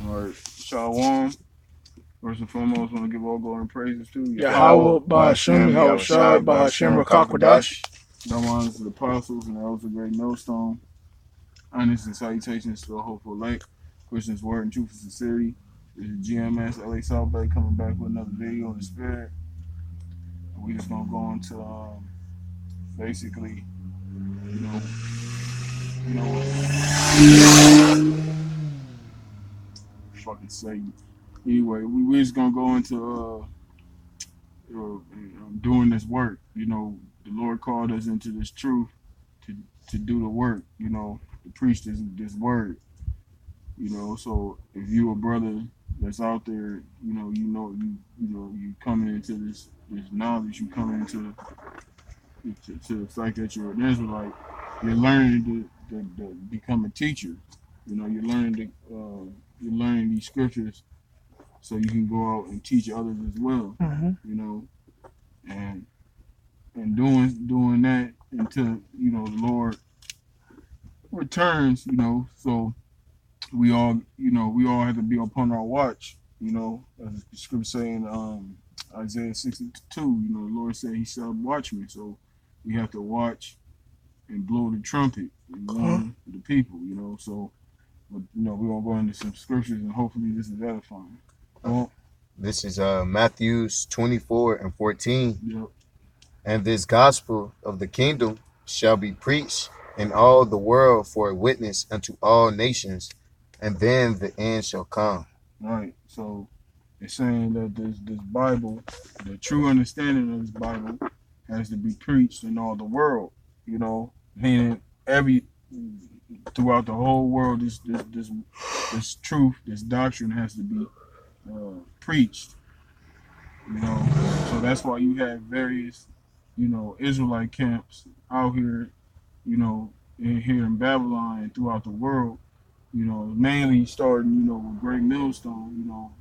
All right, Shalom. First and foremost, I want to give all glory and praises to Yahawah, Yahweh, Bahasham, Yahawashi, Yahushai, Bahasham, Bahasham, Rawchaa Rawchaa Qadash. Qadash. no honors to the apostles and those of great millstone. Honors and salutations to a hopeful elect. Christians, word and truth and sincerity. This is GMS LA South Bay coming back with another video in the spirit. And we just gonna go into basically, you know, fucking Satan. Anyway, we just gonna go into doing this work. The Lord called us into this truth to do the work. To preach this word. So if you a brother that's out there, you coming into this knowledge, you coming into to the fact that you're an Israelite, you're learning to become a teacher. You're learning these scriptures so you can go out and teach others as well. Mm-hmm. You know, and doing that until the Lord returns. So we all have to be upon our watch. As the scripture saying, Isaiah 62. The Lord said He shall watch me. So we have to watch and blow the trumpet and warn the people. So we're gonna go into some scriptures and hopefully this is edifying. Well, This is Matthews 24 and 14. yep. And this gospel of the kingdom shall be preached in all the world for a witness unto all nations, and then the end shall come. Right. So it's saying that this Bible, the true understanding of this Bible, has to be preached in all the world. Meaning throughout the whole world, this truth, this doctrine has to be preached. So that's why you have various, Israelite camps out here, here in Babylon and throughout the world. Mainly starting, with Great Millstone.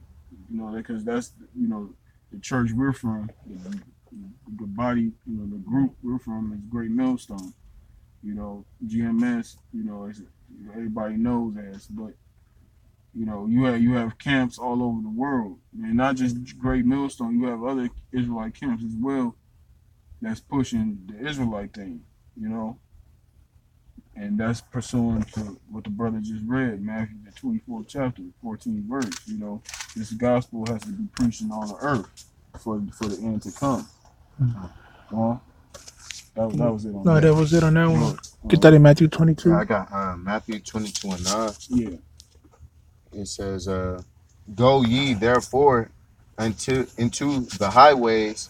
Because that's the church we're from, the body, the group we're from is Great Millstone. GMS, as everybody knows as, but you have camps all over the world, and not just Great Millstone. You have other Israelite camps as well that's pushing the Israelite thing, and that's pursuing to what the brother just read, Matthew the 24th chapter, 14th verse. This gospel has to be preached on all the earth for the end to come. That was it on No, that. that was it on that one. Good. Get that in Matthew 22. Yeah, I got Matthew 22 and 9. Yeah. It says, Go ye therefore into the highways,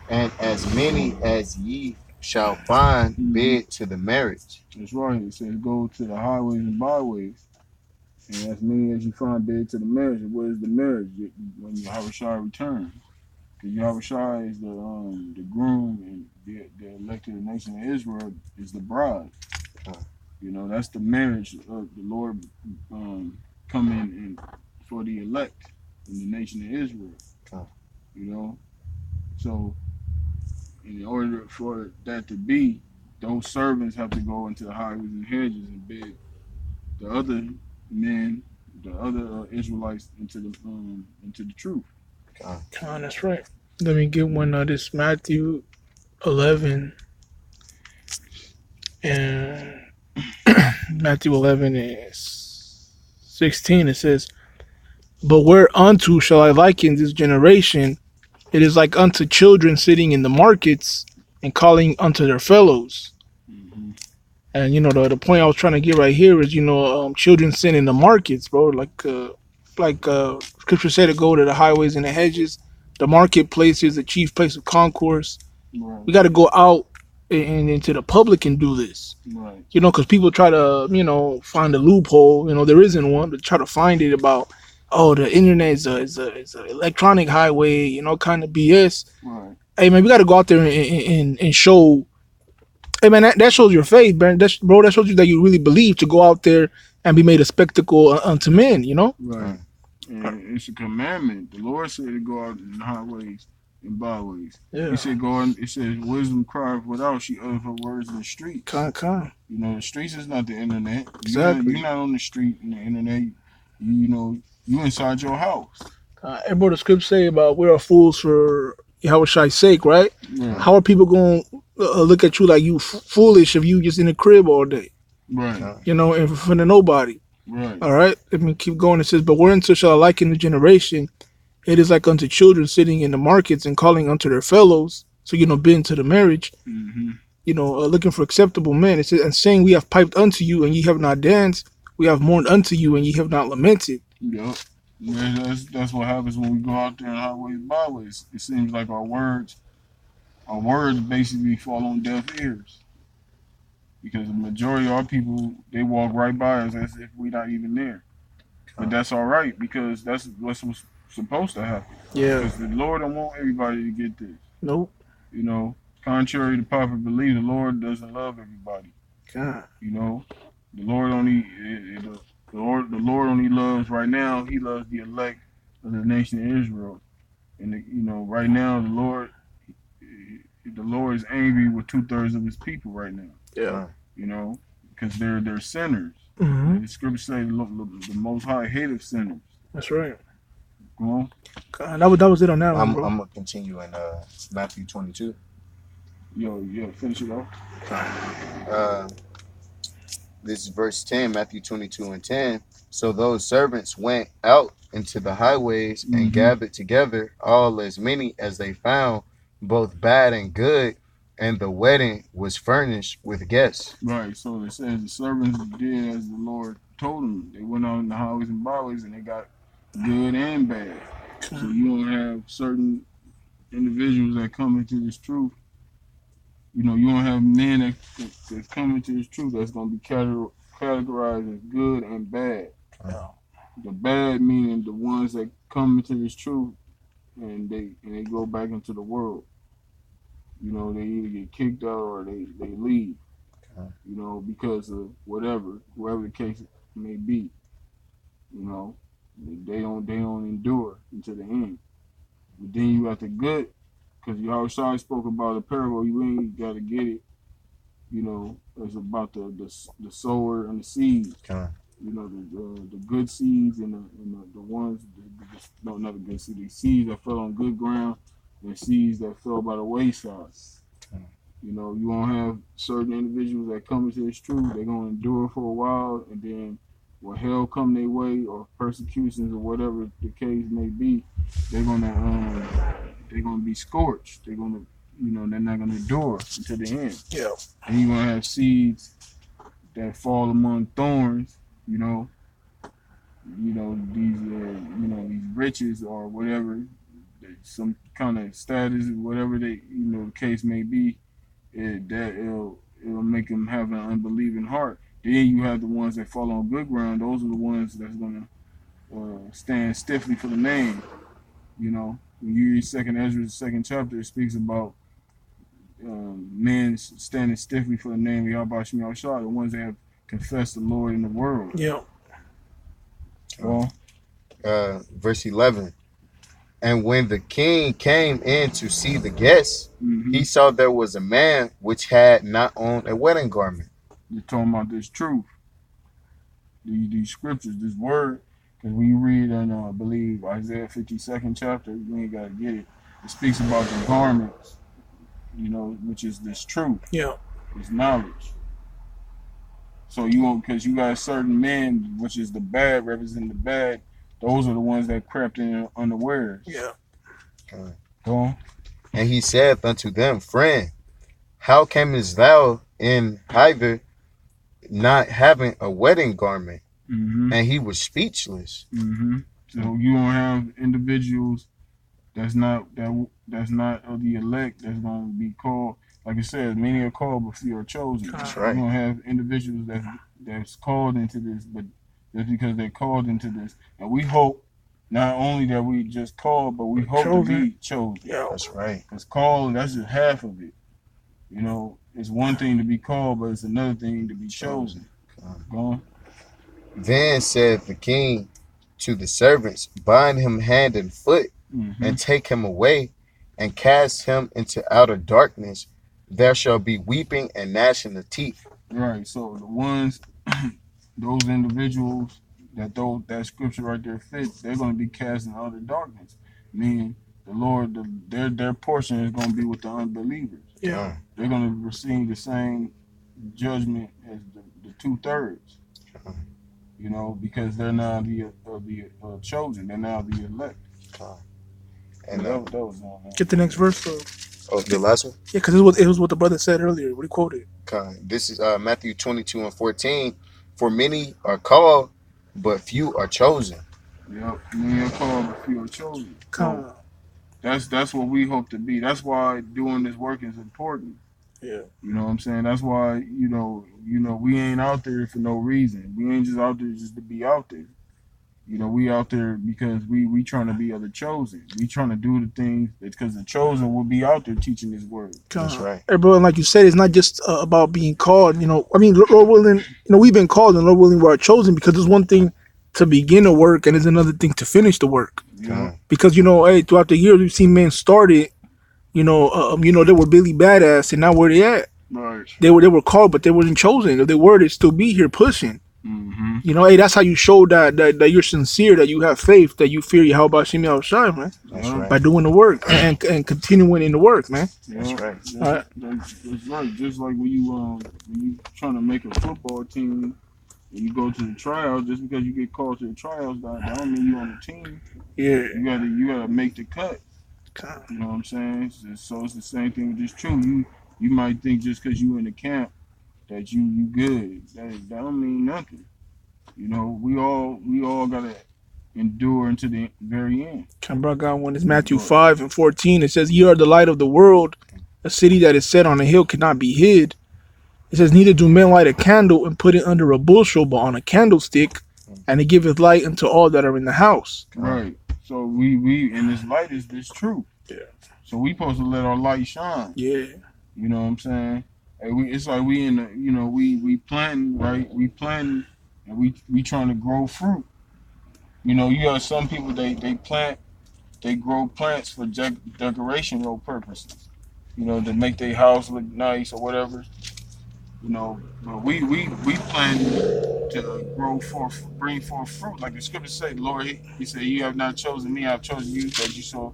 and as many as ye shall find bid to the marriage. That's right. It says go to the highways and byways, and as many as you find bid to the marriage. And what is the marriage? When YAHAWASHI returns. Because YAHAWASHI is the groom, and the elected nation of Israel is the bride. That's the marriage of the Lord coming in for the elect in the nation of Israel. So in order for that to be, those servants have to go into the highways and hedges and bid the other men, the other Israelites into the truth. That's right. Let me get one of this Matthew 11 and Matthew 11 is 16. It says, But whereunto shall I liken this generation? It is like unto children sitting in the markets and calling unto their fellows. Mm-hmm. And the point I was trying to get right here is children sin in the markets, bro. Like scripture said, to go to the highways and the hedges. The marketplace is the chief place of concourse. Right. We got to go out and into the public and do this. Right. Because people try to find a loophole. There isn't one, but try to find it about, oh, the internet is a electronic highway. Kind of BS. Right. Hey man, we got to go out there and show. Hey man, that shows your faith, bro. That shows you that you really believe to go out there and be made a spectacle unto men. Right. And it's a commandment. The Lord said to go out in the highways and byways. Yeah. He said go on. It says wisdom crieth without. She uttereth her words in the streets. Con. The streets is not the internet. Exactly. You're not on the street in the internet. You You inside your house. And what the scripts say about we are fools for Yahawashi's sake, right? Yeah. How are people going to look at you like you foolish if you just in the crib all day? Right. You know, in front of nobody. Right. All right. Let me keep going. It says, but whereunto shall I liken the generation? It is like unto children sitting in the markets and calling unto their fellows. So, you know, been to the marriage, Mm-hmm. you know, looking for acceptable men. It says, and saying, we have piped unto you and ye have not danced. We have mourned unto you and ye have not lamented. Yep. Yeah, that's what happens when we go out there in highways and byways. It seems like our words basically fall on deaf ears. Because the majority of our people, they walk right by us as if we're not even there. But that's all right, because that's what's supposed to happen. Yeah. Because the Lord don't want everybody to get this. Nope. You know, contrary to popular belief, the Lord doesn't love everybody. God. You know, the Lord only the Lord only loves right now. He loves the elect of the nation of Israel, and you know, right now the Lord is angry with 2/3 of His people right now. Yeah. You know, because they're sinners. Mm-hmm. The scriptures say the Most High hateth sinners. That's right. Go on. God, that was it on that one, I'm bro. gonna continue in Matthew 22. Yo, finish it off. This is verse 10, Matthew 22 and 10. So those servants went out into the highways and gathered together all as many as they found, both bad and good, and the wedding was furnished with guests. Right. So it says the servants did as the Lord told them. They went out in the highways and byways and they got good and bad. So you don't have certain individuals that come into this truth. You know, you don't have men that come into this truth that's going to be categorized as good and bad. Yeah. The bad meaning the ones that come into this truth and they go back into the world. You know, they either get kicked out or they leave. You know, because of whoever the case may be. You know, they don't endure until the end. But then you got the good, because YAHAWASHI spoke about a parable. You ain't got to get it. You know, it's about the sower and the seed. You know, the good seeds and the ones, no, not the good seeds, the seeds that fell on good ground and seeds that fell by the wayside. You know, you won't have certain individuals that come into this truth. They're gonna endure for a while, and then when hell come their way or persecutions or whatever the case may be, they're gonna be scorched. They're gonna, you know, they're not gonna endure until the end. Yeah. And you're gonna have seeds that fall among thorns. You know these riches or whatever, some kind of status, whatever the case may be. It'll make them have an unbelieving heart. Then you have the ones that fall on good ground. Those are the ones that's gonna stand stiffly for the name. You know, when you read Second Ezra, the second chapter, it speaks about men standing stiffly for the name of YAHAWASHI, the ones that have confessed the Lord in the world. Yeah. Well, verse 11. And when the king came in to see the guests, he saw there was a man which had not on a wedding garment. You're talking about this truth, these scriptures, this word. Because when you read in, I believe, Isaiah 52nd chapter, you ain't got to get it. It speaks about the garments, you know, which is this truth. Yeah. This knowledge. So you won't, because you got certain men, which is the bad, representing the bad. Those are the ones that crept in unawares. Yeah. Go on. And he said unto them, Friend, how camest thou in hither not having a wedding garment? And he was speechless. So you don't have individuals that's not of the elect that's going to be called. Like I said, many are called, but few are chosen. That's right. You don't have individuals that's called into this, but just because they're called into this. And we hope not only that we just called, but we hope to be chosen. Yeah. That's right. Because called, that's just half of it. You know, it's one thing to be called, but it's another thing to be chosen. Go on. Then said the king to the servants, Bind him hand and foot, and take him away, and cast him into outer darkness. There shall be weeping and gnashing of teeth. Right. So the ones, those individuals that scripture right there fits, they're going to be cast in utter darkness. Meaning the Lord, their portion is going to be with the unbelievers. Yeah. They're going to receive the same judgment as the 2/3. You know, because they're now the chosen. They're now the elect. And that was on that. Get the next verse, bro. oh, the last one. Yeah, because it was what the brother said earlier. What he quoted. This is Matthew 22:14. For many are called, but few are chosen. Yep, many are called, but few are chosen. Come So that's what we hope to be. That's why doing this work is important. Yeah. You know what I'm saying? That's why, we ain't out there for no reason. We ain't just out there just to be out there. You know, we out there because we trying to be other chosen. We trying to do the things because the chosen will be out there teaching this word. That's right. Hey, bro, and like you said, it's not just about being called. You know, I mean, Lord willing, we've been called, and Lord willing, we are chosen, because there's one thing to begin a work, and there's another thing to finish the work. Yeah. Because hey, throughout the years, we've seen men started. They were Billy Badass, and now where they at? Right. They were called, but they wasn't chosen. If they were, they'd still be here pushing. Mm-hmm. Hey, that's how you show that you're sincere, that you have faith, that you fear YAHAWASHI, man. That's right. By doing the work and continuing in the work, man. That's right. That's right. Just like when you trying to make a football team and you go to the trials, just because you get called to the trials, that don't mean you on the team. Yeah. You gotta make the cut. You know what I'm saying? So it's the same thing with this truth. You might think just because you in the camp that you good. That don't mean nothing. You know, we all gotta endure until the very end. Bro, I got one. It's Matthew 5:14. It says, "Ye are the light of the world. A city that is set on a hill cannot be hid." It says, "Neither do men light a candle and put it under a bushel, but on a candlestick, and it giveth light unto all that are in the house." Right. So we and this light is this truth. Yeah. So we supposed to let our light shine. Yeah. You know what I'm saying? And it's like we in the, we planting, right? We planting and we trying to grow fruit. You know, you have some people they grow plants for decorational purposes. You know, to make their house look nice or whatever. You know, but we plan to bring forth fruit, like the scripture say. Lord, he said, "You have not chosen me; I have chosen you, that you so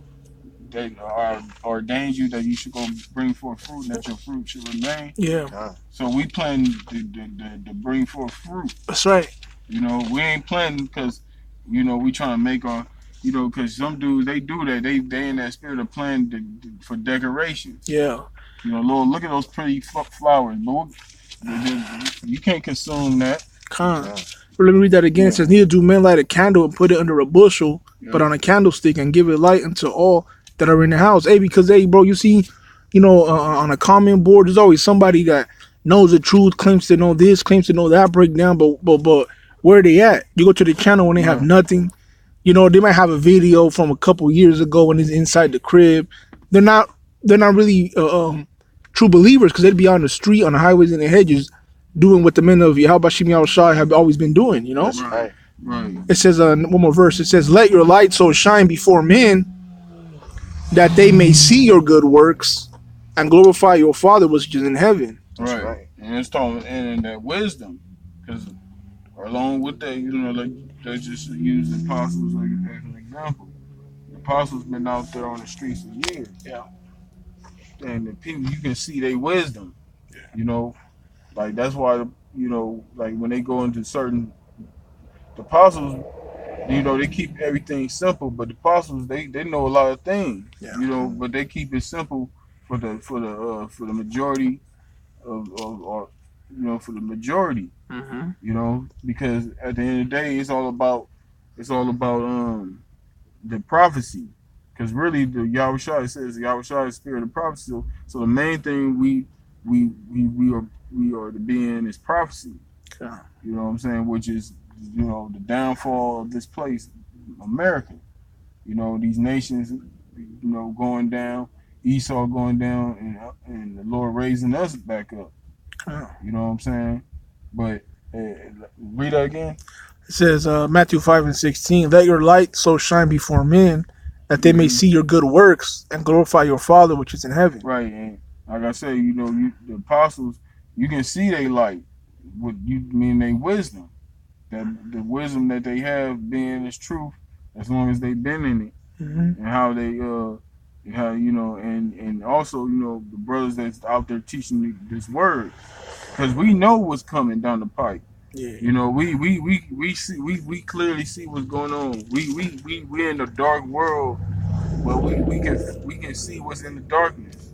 that are ordained you that you should go bring forth fruit, and that your fruit should remain." Yeah. So we plan to bring forth fruit. That's right. You know, we ain't planting because we trying to make our. Because some dudes they do that. They in that spirit of planting for decorations. Yeah. Lord, look at those pretty flowers, Lord. You can't consume that. Let me read that again. It says, "Neither do men light a candle and put it under a bushel, but on a candlestick, and give it light unto all that are in the house." Hey, because bro, you see, on a comment board, there's always somebody that knows the truth, claims to know this, claims to know that breakdown, but where are they at? You go to the channel and they have nothing. They might have a video from a couple years ago when it's inside the crib. They're not really true believers, because they'd be on the street, on the highways and the hedges, doing what the men of YAHAWASHI have always been doing. That's right. Right. It says, one more verse. It says, "Let your light so shine before men, that they may see your good works, and glorify your Father which is in heaven." Right. And it's talking and that wisdom, because along with that, like they just use the apostles as an example. The apostles been out there on the streets for years. Yeah. And the people, you can see their wisdom. Like that's why like when they go into the apostles, they keep everything simple, but the apostles they know a lot of things. Yeah. But they keep it simple for the majority or for the majority. Mm-hmm. Because at the end of the day, it's all about the prophecy. Because really, the YAHAWASHI says YAHAWASHI is spirit of prophecy. So the main thing we are to be in is prophecy. Okay. You know what I'm saying? Which is the downfall of this place, America. These nations, going down, Esau going down, and the Lord raising us back up. Okay. You know what I'm saying? But read that again. It says, Matthew 5:16, "Let your light so shine before men, that they may see your good works and glorify your Father which is in heaven." Right, and like I say, the apostles, you can see they light. What you mean they wisdom. that the wisdom that they have being is truth as long as they've been in it, Mm-hmm. and how they how and also the brothers that's out there teaching this word, because we know what's coming down the pipe. Yeah. We see we clearly see what's going on. We in the dark world, but we can see what's in the darkness.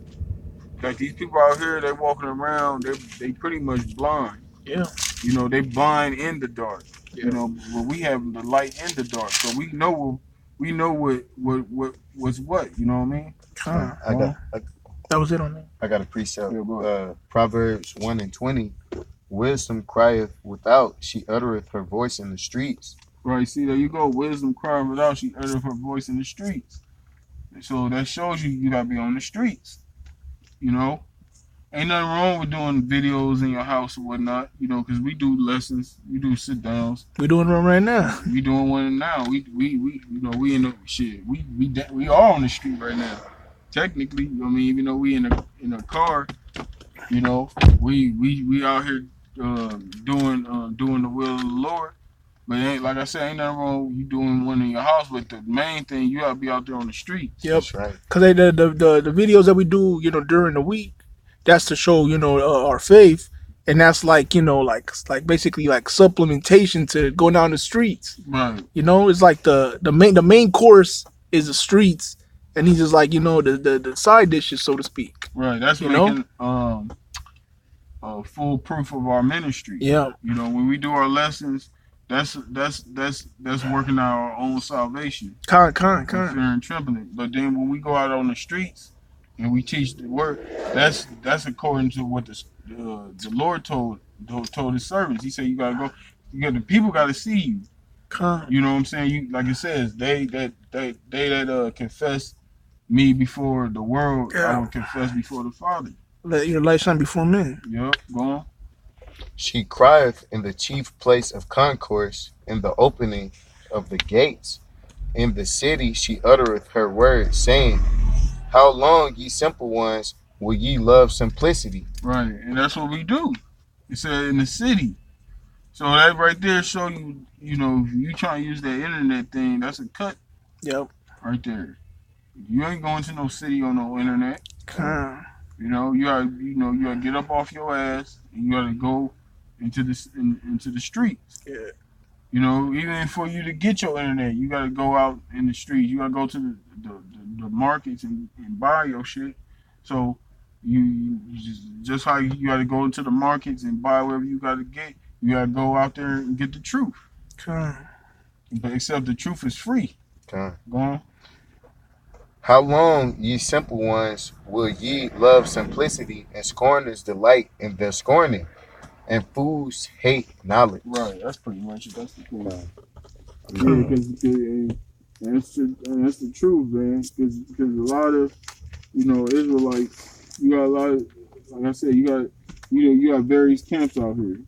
Like these people out here, they walking around, they pretty much blind. Yeah. They blind in the dark. Yeah. But we have the light in the dark, so we know what's what. You know what I mean? I got that was it on that. I got a precept. Yeah, Proverbs 1:20. Wisdom crieth without; she uttereth her voice in the streets. right. See, there you go. Wisdom crying without, she uttered her voice in the streets. So that shows you gotta be on the streets. You know, ain't nothing wrong with doing videos in your house or whatnot. Because we do lessons, we do sit downs. We're doing one right now. We doing one now. We in the shit. We are on the street right now. Technically, even though we in a car, we out here doing the will of the Lord. But ain't like I said, ain't nothing wrong with you doing one in your house. But the main thing, you gotta be out there on the streets. Yep. That's right. Because the videos that we do, during the week, that's to show, our faith, and that's like, like basically like supplementation to going down the streets. Right. It's like the main course is the streets, and he's just like, the side dishes, so to speak. Right. That's making full proof of our ministry. Yeah. When we do our lessons, that's working out our own salvation. Con. Fear and trembling. But then when we go out on the streets and we teach the word, that's according to what the Lord told his servants. He said you gotta go. The people gotta see you. Con. You know what I'm saying? You, like it says, they that confess me before the world, I will confess before the Father. Let your light shine before men. Yep, go on. She crieth in the chief place of concourse, in the opening of the gates. In the city she uttereth her word, saying, How long, ye simple ones, will ye love simplicity? Right, and that's what we do. It said in the city. So that right there show you, if you try to use that internet thing, that's a cut. Yep. Right there. You ain't going to no city on no internet. You gotta get up off your ass and you gotta go into the streets. Yeah. Even for you to get your internet, you gotta go out in the streets. You gotta go to the markets and buy your shit. So you just how you gotta go into the markets and buy whatever you gotta get. You gotta go out there and get the truth. But except the truth is free. Okay. Go on. How long, ye simple ones, will ye love simplicity, and scorners delight in their scorning, and fools hate knowledge? Right, that's pretty much it. That's the thing. Yeah, because that's the truth, man. Because a lot of Israelites, you got a lot of, like I said, you got various camps out here.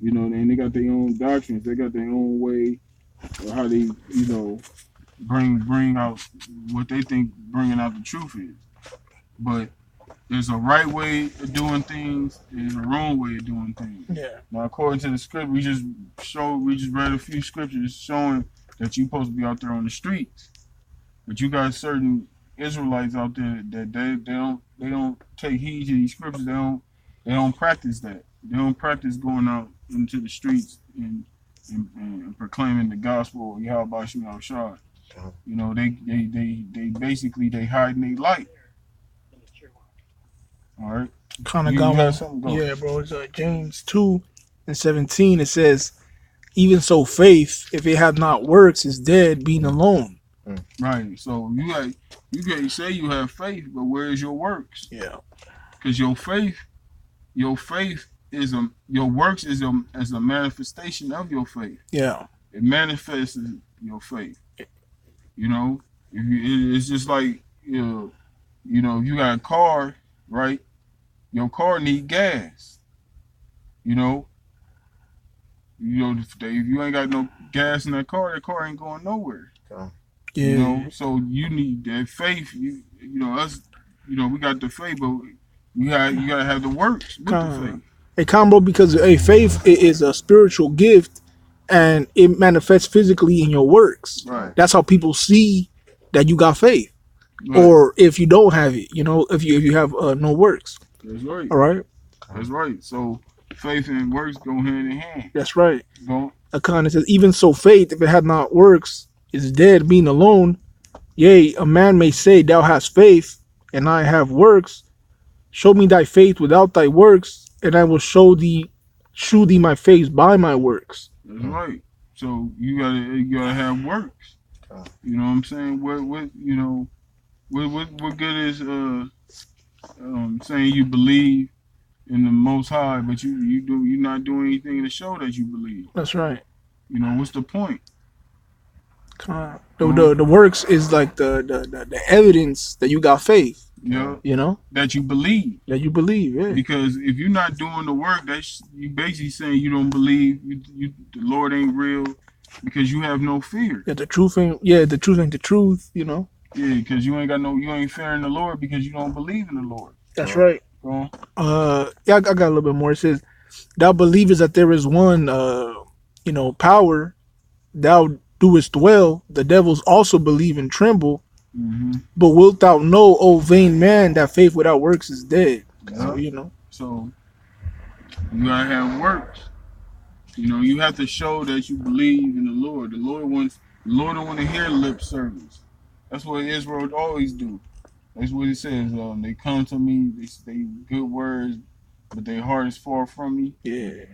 And they got their own doctrines. They got their own way of how they bring out what they think bringing out the truth is. But there's a right way of doing things. There's a wrong way of doing things. Yeah. Now, according to the script, we just read a few scriptures showing that you're supposed to be out there on the streets. But you got certain Israelites out there that they don't take heed to these scriptures. They don't practice that. They don't practice going out into the streets and proclaiming the gospel of YAHAWASHI. They basically they hide in their light. All right. Kind of got one. Yeah, bro. It's James 2:17. It says, "Even so, faith, if it have not works, is dead, being alone." Right. So you say you have faith, but where is your works? Yeah. Because your faith is your works is a manifestation of your faith. Yeah. It manifests your faith. It's just like if you got a car, right? Your car need gas. If you ain't got no gas in that car ain't going nowhere. Yeah. So you need that faith. Us. We got the faith, but you gotta have the works with the faith. Hey, combo, because faith is a spiritual gift, and it manifests physically in your works. Right. That's how people see that you got faith. Right. Or if you don't have it, if you have no works. That's right. All right. That's right. So faith and works go hand in hand. That's right. Go. Akon says, even so, faith, if it had not works, is dead, being alone. Yea, a man may say, thou hast faith, and I have works. Show me thy faith without thy works, and I will shew thee my faith by my works. That's right. So you gotta have works. You know what I'm saying? What good is saying you believe in the Most High, but you're not doing anything to show that you believe. That's right. You know what's the point? The works is like the evidence that you got faith. Yeah. That you believe. That you believe, yeah. Because if you're not doing the work, that's you basically saying you don't believe the Lord ain't real because you have no fear. Yeah, the truth ain't the truth, Yeah, because you ain't fearing the Lord because you don't believe in the Lord. That's right. Go on. I got a little bit more. It says, thou believest that there is one power, thou doest well, the devils also believe and tremble. Mm-hmm. But wilt thou know, O vain man, that faith without works is dead? Yeah. So you gotta have works. You have to show that you believe in the Lord. The Lord don't want to hear lip service. That's what Israel always do. That's what it says. They come to me, they say good words, but their heart is far from me. Yeah.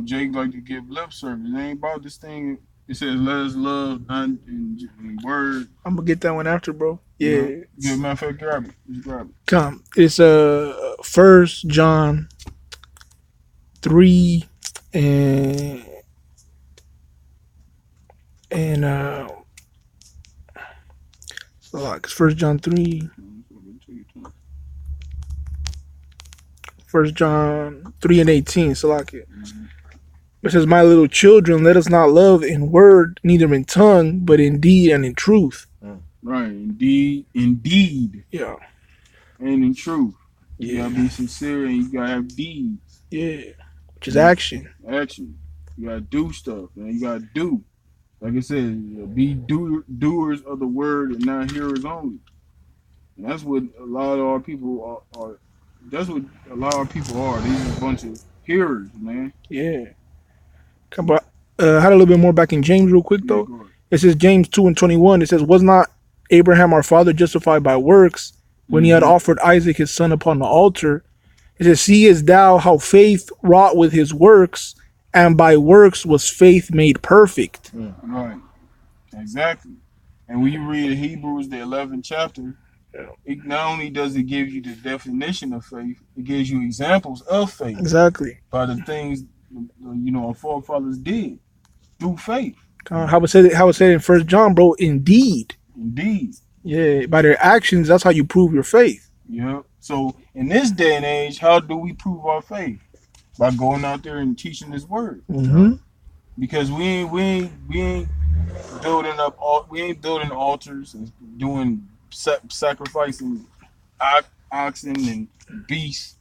Jake like to give lip service. It ain't about this thing. It says, let us love, not in word. I'm going to get that one after, bro. Yeah. Yeah, matter of fact, grab it. Just grab it. Come. It's 1 John 3 and so it's 1 John 3. 1 John 3 and 18. So like it. It says, my little children, let us not love in word, neither in tongue, but in deed and in truth. Right, indeed. Yeah. And in truth. Yeah. You gotta be sincere and you gotta have deeds. Yeah. Which is action. Action. You gotta do stuff, man. You gotta do. Like I said, be doers of the word and not hearers only. And that's what a lot of our people are. That's what a lot of our people are. These are a bunch of hearers, man. Yeah. Come on. I had a little bit more back in James real quick, though. Yeah, it says James 2 and 21. It says, was not Abraham our father justified by works when he had offered Isaac his son upon the altar? It says, seest thou how faith wrought with his works, and by works was faith made perfect. Right. Exactly. And when you read Hebrews, the 11th chapter, it not only does it give you the definition of faith, it gives you examples of faith. Exactly. By the things our forefathers did through faith. How it said in 1 John, bro, indeed. Indeed. Yeah, by their actions, that's how you prove your faith. Yeah. So in this day and age, how do we prove our faith? By going out there and teaching this word. Mm-hmm. Because we ain't building altars and doing sacrificing oxen and beasts.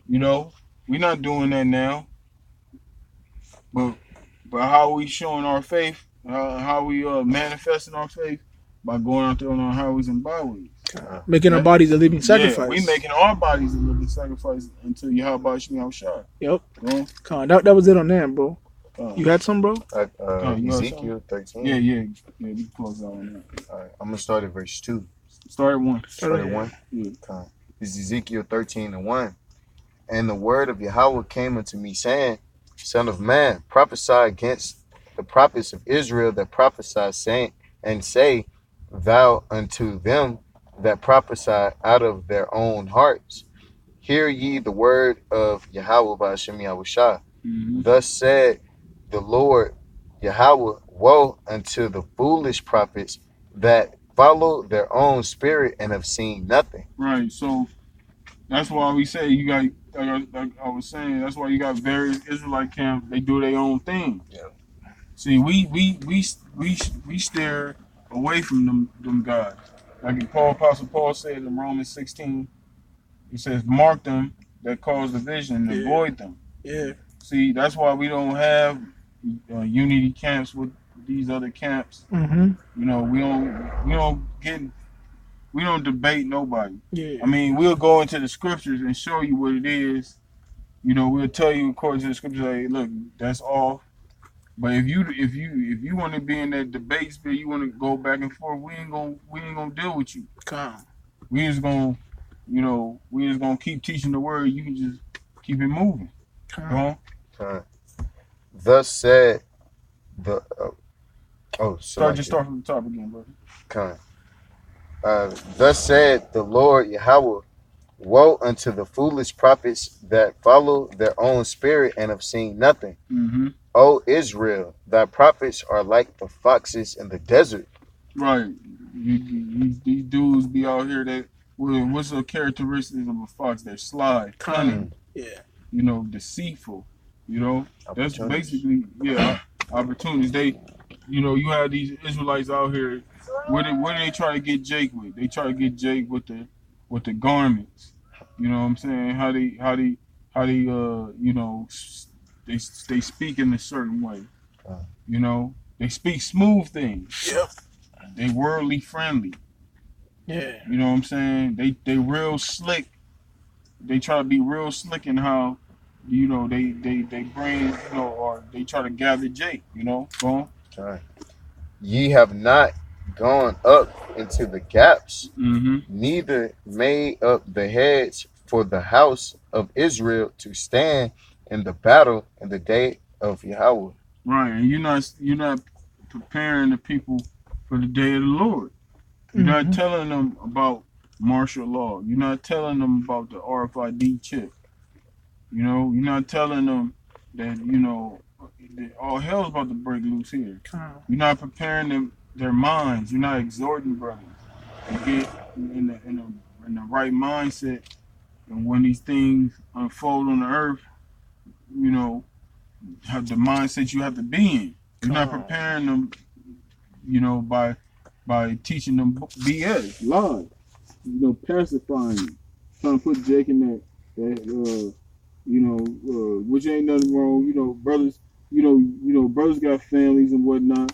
We're not doing that now. But how we showing our faith? How we manifesting our faith? By going out there on our highways and byways. Making our bodies a living sacrifice. Yeah, we making our bodies a living sacrifice until YAHAWASHI. Yep. That was it on that, bro. You had some, bro? Ezekiel 13. Yeah. We can close out on that. All right, I'm going to start at verse 2. Start at 1. Start at 1? Yeah. This is Ezekiel 13 and 1. And the word of Yahweh came unto me, saying, Son of man, prophesy against the prophets of Israel that prophesy, saying, and say thou unto them that prophesy out of their own hearts, hear ye the word of Yahawah by Hashem Yahushua. Thus said the Lord Yahweh, woe unto the foolish prophets that follow their own spirit and have seen nothing. Right. So that's why we say you got. Like I was saying, that's why you got various Israelite camps. They do their own thing. Yeah. See, we steer away from them guys. Like Apostle Paul said in Romans 16, he says, "Mark them that cause division and avoid them." Yeah. See, that's why we don't have unity camps with these other camps. Mm-hmm. You know, we don't debate nobody. Yeah. I mean, we'll go into the scriptures and show you what it is. You know, we'll tell you according to the scriptures, hey, look, that's off. But if you want to be in that debate spirit, you want to go back and forth, we ain't gonna deal with you. Come. We just gonna, we just gonna keep teaching the word. You can just keep it moving. Come. Go on. Thus said the Start from the top again, brother. Thus said the Lord Yahawah, woe unto the foolish prophets that follow their own spirit and have seen nothing. Mm-hmm. O Israel, thy prophets are like the foxes in the desert. Right. These dudes be out here that, what's the characteristics of a fox? They're sly, cunning, Yeah. Deceitful. That's basically, opportunities. They, you have these Israelites out here. What do they try to get Jake with? They try to get Jake with the garments. You know what I'm saying? How they they speak in a certain way. They speak smooth things. Yep. They worldly friendly. Yeah. You know what I'm saying? They real slick. They try to be real slick in how, they bring, or they try to gather Jake, Go on. Ye have not gone up into the gaps, Mm-hmm. neither made up the hedge for the house of Israel to stand in the battle in the day of Yahawah. Right, and you're not preparing the people for the day of the Lord. You're not telling them about martial law. You're not telling them about the RFID chip. You're not telling them that all hell's about to break loose here. You're not preparing their minds. You're not exhorting brothers to get in the right mindset. And when these things unfold on the earth, have the mindset you have to be in. You're not preparing them, by teaching them BS, lies, pacifying them, trying to put Jake in that which ain't nothing wrong. Brothers, brothers got families and whatnot.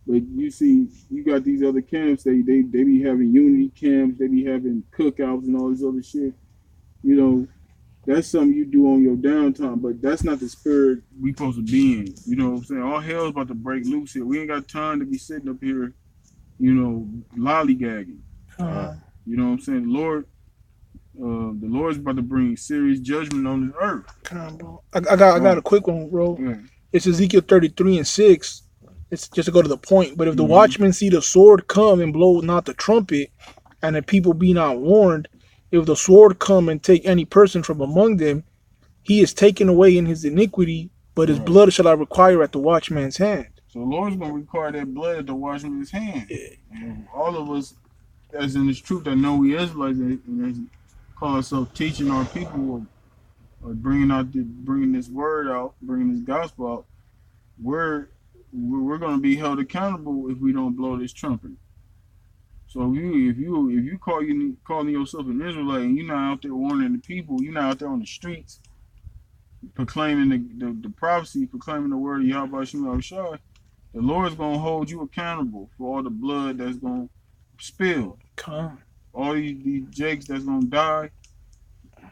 But you see, you got these other camps. They be having unity camps. They be having cookouts and all this other shit. That's something you do on your downtime, but that's not the spirit we supposed to be in. You know what I'm saying? All hell's about to break loose here. We ain't got time to be sitting up here, lollygagging. You know what I'm saying? The Lord's about to bring serious judgment on this earth. I got a quick one, bro. Yeah. It's Ezekiel 33:6. It's just to go to the point. But if the watchmen see the sword come and blow not the trumpet, and the people be not warned, if the sword come and take any person from among them, he is taken away in his iniquity, but his blood shall I require at the watchman's hand. So the Lord's going to require that blood at the watchman's hand. Yeah. And all of us, as in this truth, that know we Israelites, and call ourselves teaching our people, or bringing this word out, bringing this gospel out, we're going to be held accountable if we don't blow this trumpet. So if you calling yourself an Israelite and you're not out there warning the people, you're not out there on the streets proclaiming the prophecy, proclaiming the word of YAHAWASHI, the Lord's gonna hold you accountable for all the blood that's gonna spill. All these jakes that's gonna die,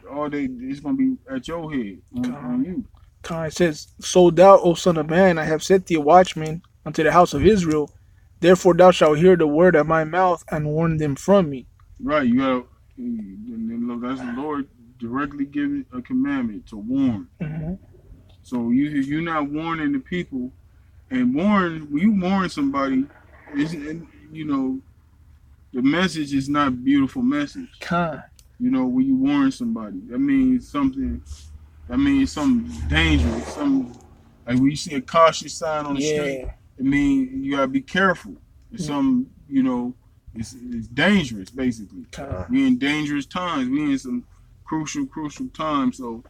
it's gonna be at your head, on you. It says, so thou, O son of man, I have set thee a watchman unto the house of Israel. Therefore thou shalt hear the word at my mouth and warn them from me. Right, you gotta. That's the Lord directly giving a commandment to warn. So you're not warning the people, and when you warn somebody, the message is not a beautiful message. When you warn somebody, that means something dangerous. Something like when you see a cautious sign on the street, it means you gotta be careful. It's it's dangerous, basically. We in dangerous times. We in some crucial times. So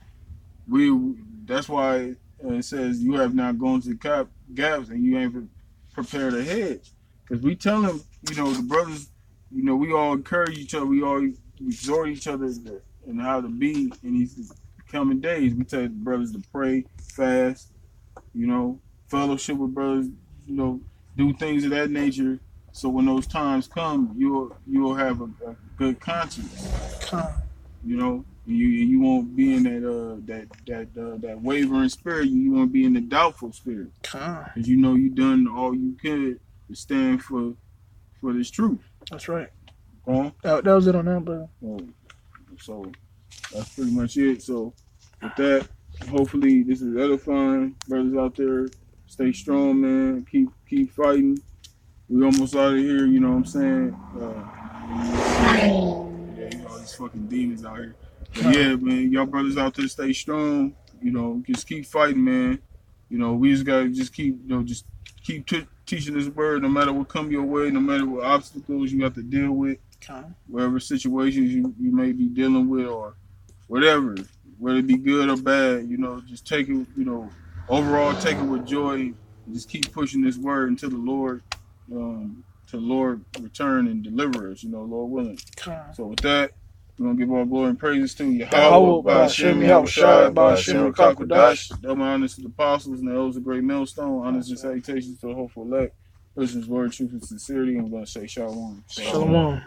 that's why it says you have not gone to the gaps and you ain't prepared a hedge. Because we tell them, the brothers, we all encourage each other. We all exhort each other and how to be in these coming days. We tell brothers to pray, fast, fellowship with brothers, do things of that nature. So when those times come, you'll have a good conscience. You won't be in that wavering spirit. You won't be in the doubtful spirit, because you done all you could to stand for this truth. That's right. That was it on that, brother. So that's pretty much it. So with that, hopefully this is edifying. Brothers out there, stay strong, man. Keep fighting. We almost out of here. You know what I'm saying? Yeah, these fucking demons out here. But yeah, man, y'all brothers out there, stay strong. Just keep fighting, man. We just gotta just keep, just keep teaching this word, no matter what come your way, no matter what obstacles you have to deal with, whatever situations you may be dealing with, or whatever, whether it be good or bad. Just take it. Overall, take it with joy. And just keep pushing this word until the Lord, return and deliver us. Lord willing. So with that, we're going to give all glory and praises to YAHAWAH, Ba'ashem, Yahawashi, Ba'ashem, Rawchaa Qadash. Double honors to the apostles and the elders of Great Millstone. Honors and salutations to the hopeful elect. Christians, word, truth, and sincerity. And we're going to say shalom. Shalom.